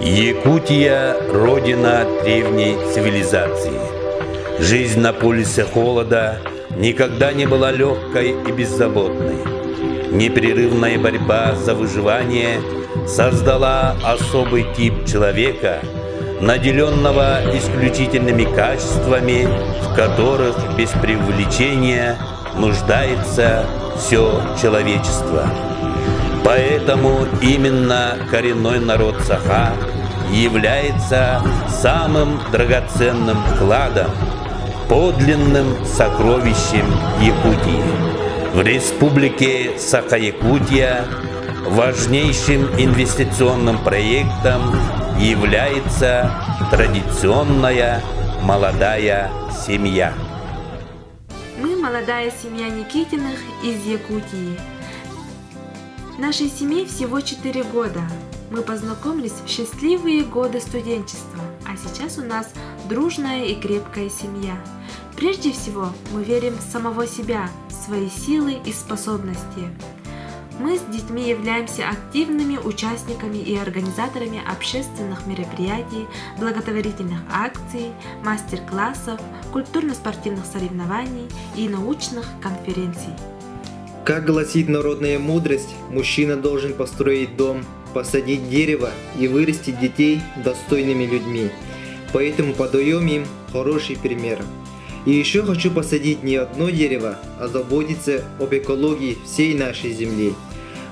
Якутия – родина древней цивилизации. Жизнь на полюсе холода никогда не была легкой и беззаботной. Непрерывная борьба за выживание создала особый тип человека, наделенного исключительными качествами, в которых без преувеличения нуждается все человечество. Поэтому именно коренной народ Саха является самым драгоценным кладом, подлинным сокровищем Якутии. В республике Саха-Якутия важнейшим инвестиционным проектом является традиционная молодая семья. Мы молодая семья Никитиных из Якутии. Нашей семье всего 4 года. Мы познакомились в счастливые годы студенчества, а сейчас у нас дружная и крепкая семья. Прежде всего, мы верим в самого себя, в свои силы и способности. Мы с детьми являемся активными участниками и организаторами общественных мероприятий, благотворительных акций, мастер-классов, культурно-спортивных соревнований и научных конференций. Как гласит народная мудрость, мужчина должен построить дом, посадить дерево и вырастить детей достойными людьми. Поэтому подаем им хороший пример. И еще хочу посадить не одно дерево, а заботиться об экологии всей нашей земли.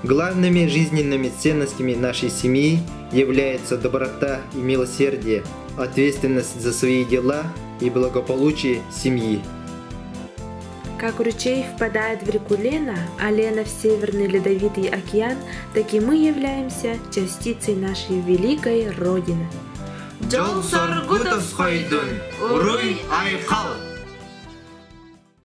Главными жизненными ценностями нашей семьи являются доброта и милосердие, ответственность за свои дела и благополучие семьи. Как ручей впадает в реку Лена, а Лена в Северный Ледовитый океан, так и мы являемся частицей нашей великой Родины. Жол соргутов хойдун, уруй айхал.